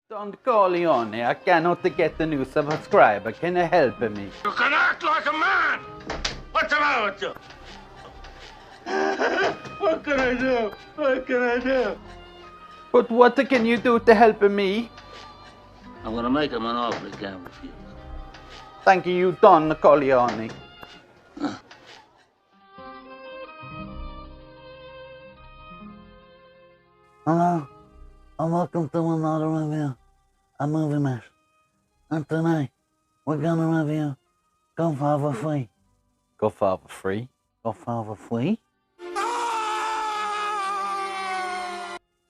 Don Corleone, I cannot get the new subscriber. Can you help me? You can act like a man! What's the matter with you? What can I do? What can I do? But what can you do to help me? I'm gonna make him an offer he can't refuse. Thank you, Don Corleone. Hello, and welcome to another review of Movie Mash. And tonight, we're gonna review Godfather 3. Godfather 3? Godfather 3?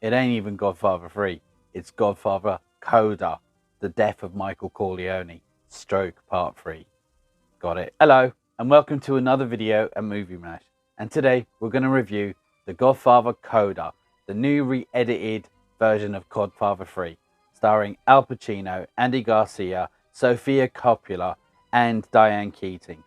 It ain't even Godfather 3. It's Godfather Coda, The Death of Michael Corleone, Stroke Part 3. Got it. Hello, and welcome to another video at Movie Mash. And today, we're going to review The Godfather Coda, the new re-edited version of Godfather 3, starring Al Pacino, Andy Garcia, Sofia Coppola, and Diane Keating.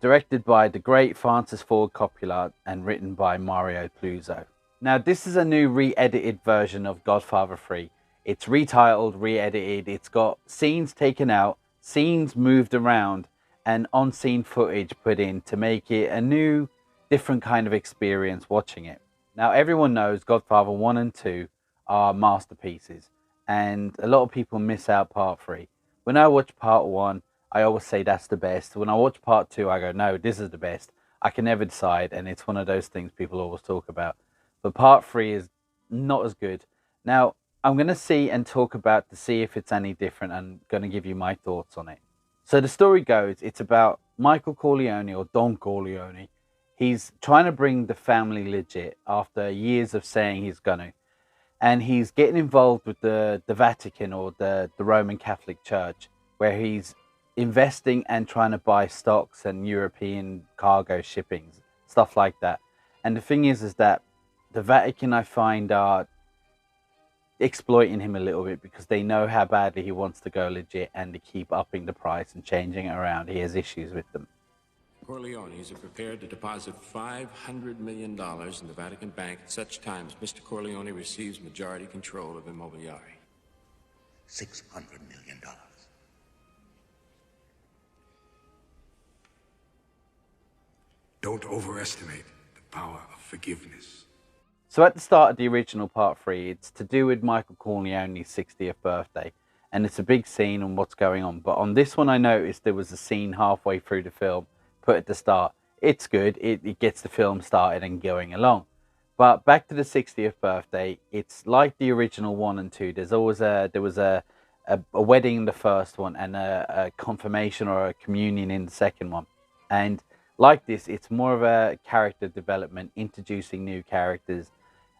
Directed by the great Francis Ford Coppola and written by Mario Puzo. Now, this is a new re-edited version of Godfather 3. It's retitled, re-edited, it's got scenes taken out, scenes moved around, and on-scene footage put in to make it a new, different kind of experience watching it. Now, everyone knows Godfather 1 and 2 are masterpieces, and a lot of people miss out Part 3. When I watch Part 1, I always say that's the best. When I watch Part 2, I go, no, this is the best. I can never decide, and it's one of those things people always talk about. But Part 3 is not as good. Now, I'm going to see and talk about to see if it's any different, and going to give you my thoughts on it. So the story goes, it's about Michael Corleone, or Don Corleone. He's trying to bring the family legit after years of saying he's going to. And he's getting involved with the Vatican, or the Roman Catholic Church, where he's investing and trying to buy stocks and European cargo shippings, stuff like that. And the thing is that the Vatican, I find, are exploiting him a little bit because they know how badly he wants to go legit, and they keep upping the price and changing it around. He has issues with them. Corleones are prepared to deposit $500 million in the Vatican Bank at such time as Mr. Corleone receives majority control of Immobiliare. $600 million. Don't overestimate the power of forgiveness. So at the start of the original Part 3, it's to do with Michael Corleone's 60th birthday. And it's a big scene on what's going on. But on this one, I noticed there was a scene halfway through the film put at the start. It's good. It gets the film started and going along. But back to the 60th birthday, it's like the original 1 and 2. There was a wedding in the first one, and a confirmation or a communion in the second one. And like this, it's more of a character development, introducing new characters,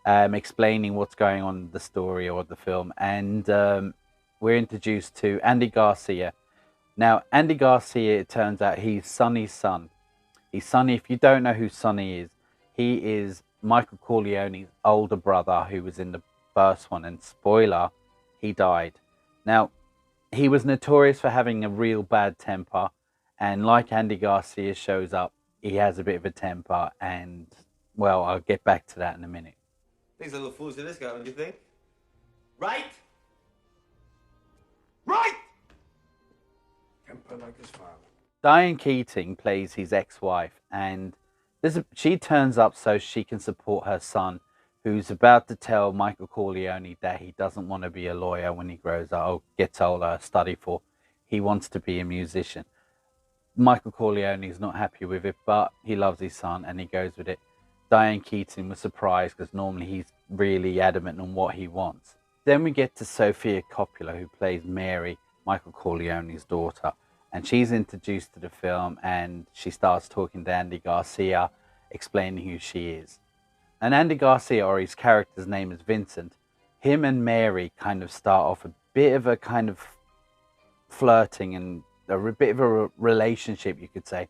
explaining what's going on in the story or the film. And we're introduced to Andy Garcia. Now, Andy Garcia, it turns out he's Sonny's son. He's Sonny. If you don't know who Sonny is, he is Michael Corleone's older brother who was in the first one. And spoiler, he died. Now, he was notorious for having a real bad temper. And like Andy Garcia shows up, he has a bit of a temper. And, well, I'll get back to that in a minute. These little fools to this guy, don't you think? Right? Right! Temper like his father. Diane Keating plays his ex-wife, and she turns up so she can support her son, who's about to tell Michael Corleone that he doesn't want to be a lawyer when he grows up, or gets older, study for. He wants to be a musician. Michael Corleone is not happy with it, but he loves his son and he goes with it. Diane Keating was surprised because normally he's really adamant on what he wants. Then we get to Sofia Coppola, who plays Mary, Michael Corleone's daughter. And she's introduced to the film, and she starts talking to Andy Garcia, explaining who she is. And Andy Garcia, or his character's name is Vincent, him and Mary kind of start off a bit of a kind of flirting and a bit of a relationship, you could say.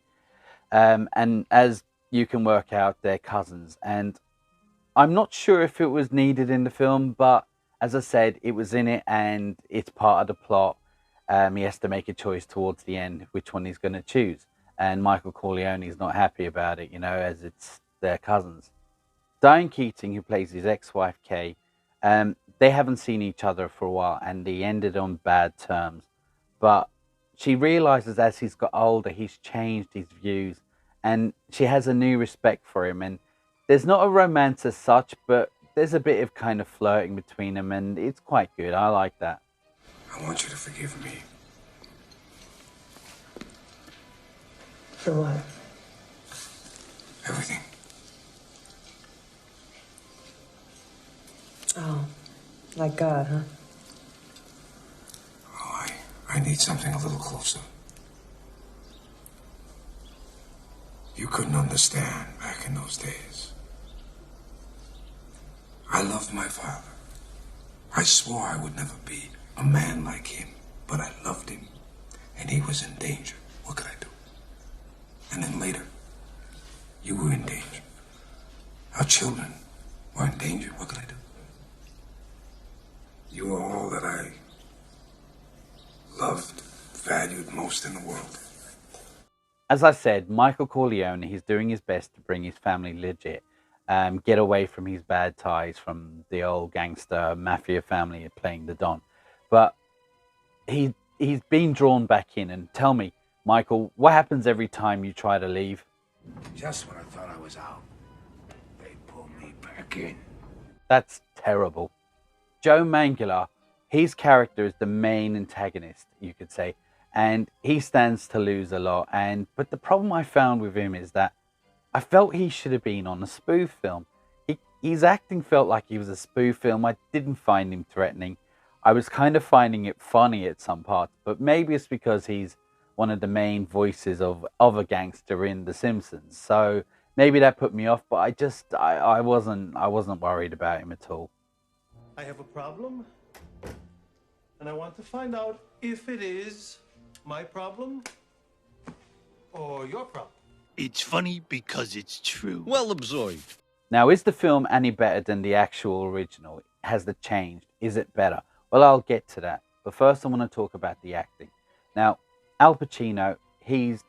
And as you can work out, they're cousins. And I'm not sure if it was needed in the film, but as I said, it was in it and it's part of the plot. He has to make a choice towards the end which one he's going to choose. And Michael Corleone is not happy about it, you know, as it's their cousins. Diane Keating, who plays his ex-wife Kay, they haven't seen each other for a while and they ended on bad terms. But she realizes as he's got older, he's changed his views and she has a new respect for him. And there's not a romance as such, but there's a bit of kind of flirting between them and it's quite good. I like that. I want you to forgive me. For what? Everything. Oh, like God, huh? Oh, I need something a little closer. You couldn't understand back in those days. I loved my father. I swore I would never be a man like him, but I loved him, and he was in danger. What could I do? And then later, you were in danger. Our children were in danger. What could I do? You were all that I loved, valued most in the world. As I said, Michael Corleone, he's doing his best to bring his family legit, get away from his bad ties from the old gangster mafia family playing the Don. But he's been drawn back in. And tell me, Michael, what happens every time you try to leave? Just when I thought I was out, they pulled me back in. That's terrible. Joe Manganiello, his character is the main antagonist, you could say, and he stands to lose a lot. But the problem I found with him is that I felt he should have been on a spoof film. His acting felt like he was a spoof film. I didn't find him threatening. I was kind of finding it funny at some parts, but maybe it's because he's one of the main voices of a gangster in The Simpsons. So maybe that put me off, but I wasn't worried about him at all. I have a problem, and I want to find out if it is my problem or your problem. It's funny because it's true. Well observed. Now, is the film any better than the actual original? Has it changed? Is it better? Well, I'll get to that. But first, I want to talk about the acting. Now, Al Pacino, he's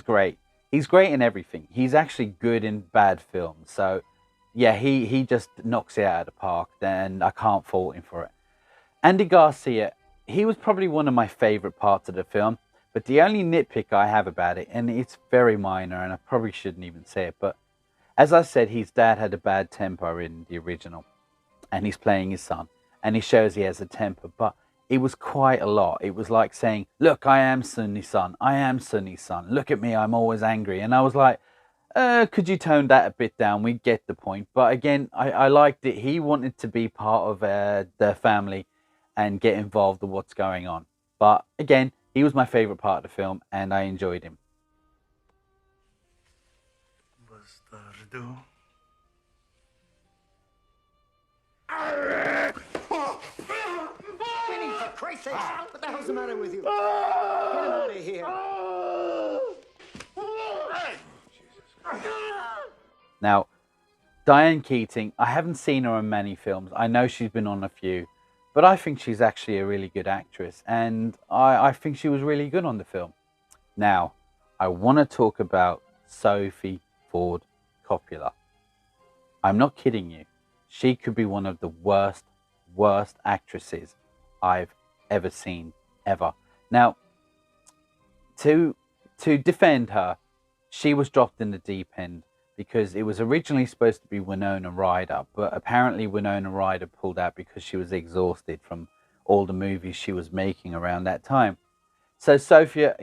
great. He's great in everything. He's actually good in bad films. So, yeah, he just knocks it out of the park, and I can't fault him for it. Andy Garcia, he was probably one of my favorite parts of the film, but the only nitpick I have about it, and it's very minor, and I probably shouldn't even say it, but as I said, his dad had a bad temper in the original, and he's playing his son, and he shows he has a temper, but it was quite a lot. It was like saying, look, I am Sunni's son. I am Sunni's son. Look at me, I'm always angry. And I was like, could you tone that a bit down? We get the point. But again, I liked it. He wanted to be part of their family and get involved in what's going on. But again, he was my favorite part of the film, and I enjoyed him. Bastardo. Vinny, for Christ's sake! What the hell's the matter with you? Get him out of here. Now, Diane Keating, I haven't seen her in many films. I know she's been on a few, but I think she's actually a really good actress, and I think she was really good on the film. Now, I want to talk about Sophie Ford Coppola. I'm not kidding you. She could be one of the worst actresses I've ever seen, ever. Now, to defend her, she was dropped in the deep end because it was originally supposed to be Winona Ryder, but apparently Winona Ryder pulled out because she was exhausted from all the movies she was making around that time. So Sophia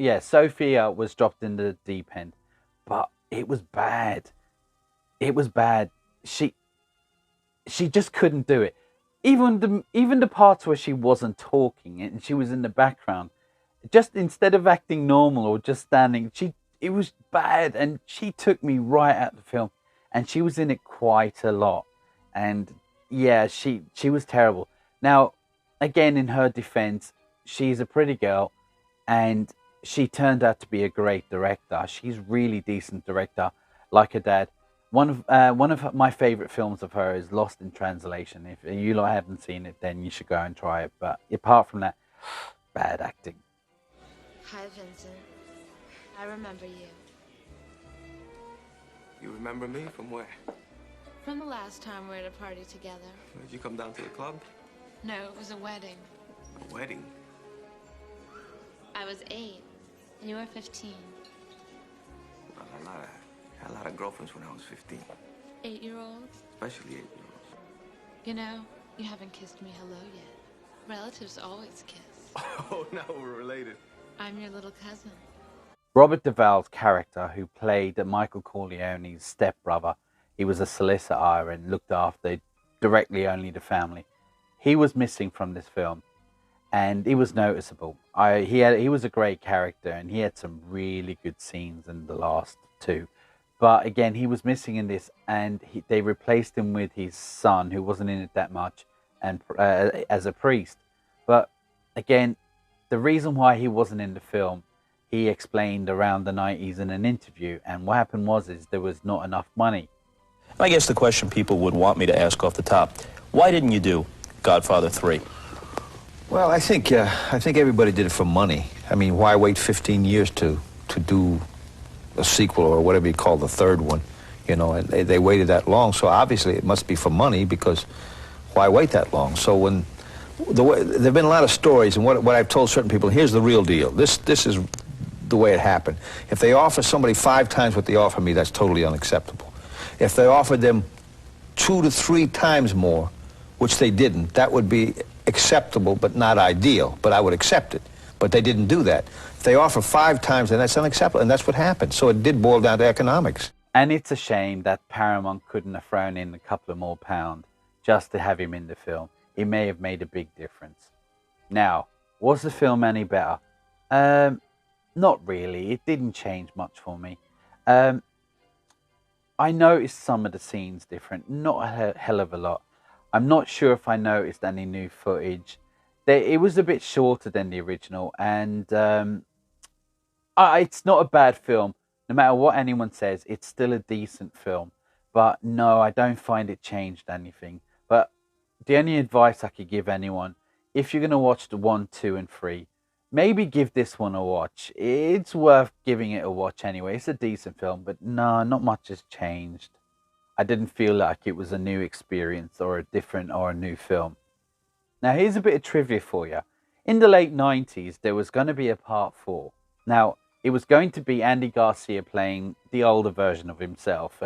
was dropped in the deep end, but it was bad. It was bad. She just couldn't do it. Even the parts where she wasn't talking and she was in the background, just instead of acting normal or just standing, it was bad, and she took me right out of the film, and she was in it quite a lot, and yeah, she was terrible. Now, again, in her defense, she's a pretty girl, and she turned out to be a great director. She's really decent director, like her dad. One of my favorite films of her is Lost in Translation. If you lot haven't seen it, then you should go and try it. But apart from that, bad acting. Hi, Vincent. I remember you. You remember me from where? From the last time we were at a party together. Did you come down to the club? No, it was a wedding. A wedding? I was 8, and you were 15. Well, I had a lot of girlfriends when I was 15. 8-year-olds? Especially 8-year-olds. You know, you haven't kissed me hello yet. Relatives always kiss. Oh, now we're related. I'm your little cousin. Robert Duvall's character, who played Michael Corleone's stepbrother, he was a solicitor and looked after directly only the family. He was missing from this film, and he was noticeable. He was a great character, and he had some really good scenes in the last two. But again, he was missing in this, and they replaced him with his son, who wasn't in it that much, and as a priest. But again, the reason why he wasn't in the film, he explained around the 90s in an interview, and what happened was there was not enough money. I guess the question people would want me to ask off the top, why didn't you do Godfather 3? Well, I think everybody did it for money. I mean, why wait 15 years to do a sequel or whatever you call the third one? You know, and they waited that long, so obviously it must be for money, because why wait that long? So when there have been a lot of stories, and what I've told certain people, here's the real deal. This is the way it happened. If they offer somebody 5 times what they offer me, that's totally unacceptable. If they offered them 2 to 3 times more, which they didn't, that would be acceptable but not ideal, but I would accept it. But they didn't do that. If they offer 5 times, then that's unacceptable, and that's what happened. So it did boil down to economics. And it's a shame that Paramount couldn't have thrown in a couple of more pounds just to have him in the film. It may have made a big difference. Now, was the film any better? Not really. It didn't change much for me. I noticed some of the scenes different, not a hell of a lot. I'm not sure if I noticed any new footage. It was a bit shorter than the original, and it's not a bad film. No matter what anyone says, it's still a decent film. But no, I don't find it changed anything. But the only advice I could give anyone, if you're going to watch the 1, 2, and 3, maybe give this one a watch. It's worth giving it a watch anyway. It's a decent film, but no, not much has changed. I didn't feel like it was a new experience or a different or a new film. Now, here's a bit of trivia for you. In the late 90s, there was going to be a part 4. Now, it was going to be Andy Garcia playing the older version of himself,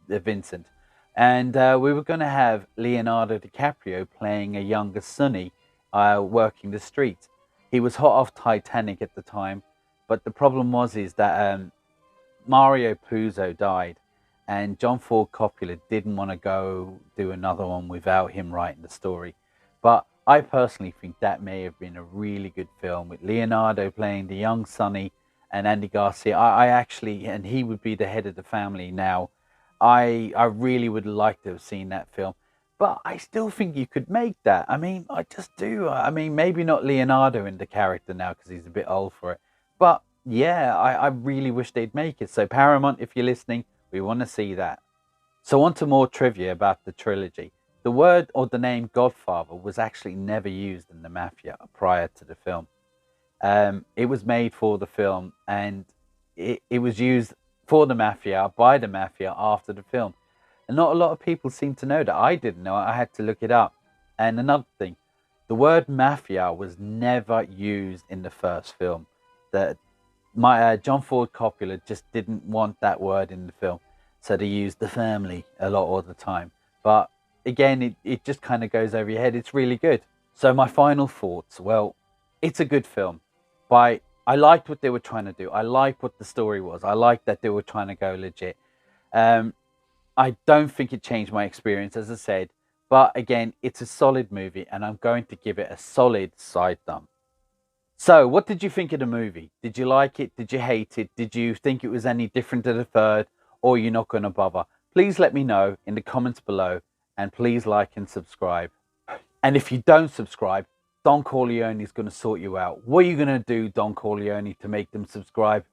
Vincent. And we were going to have Leonardo DiCaprio playing a younger Sonny working the streets. He was hot off Titanic at the time, but the problem was that Mario Puzo died, and John Ford Coppola didn't want to go do another one without him writing the story. But I personally think that may have been a really good film with Leonardo playing the young Sonny and Andy Garcia. And he would be the head of the family now. I really would like to have seen that film. But I still think you could make that. I mean, I just do. I mean, maybe not Leonardo in the character now because he's a bit old for it. But yeah, I really wish they'd make it. So Paramount, if you're listening, we want to see that. So on to more trivia about the trilogy. The word or the name Godfather was actually never used in the Mafia prior to the film. It was made for the film, and it was used for the Mafia, by the Mafia after the film. And not a lot of people seem to know that. I didn't know. I had to look it up. And another thing, the word Mafia was never used in the first film. John Ford Coppola just didn't want that word in the film. So they used the family a lot all the time. But again, it just kind of goes over your head. It's really good. So my final thoughts. Well, it's a good film. I liked what they were trying to do. I liked what the story was. I liked that they were trying to go legit. I don't think it changed my experience, as I said. But again, it's a solid movie, and I'm going to give it a solid side thumb. So, what did you think of the movie? Did you like it? Did you hate it? Did you think it was any different to the third? Or you're not going to bother? Please let me know in the comments below. And please like and subscribe. And if you don't subscribe, Don Corleone is going to sort you out. What are you going to do, Don Corleone, to make them subscribe?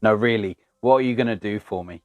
No, really, what are you going to do for me?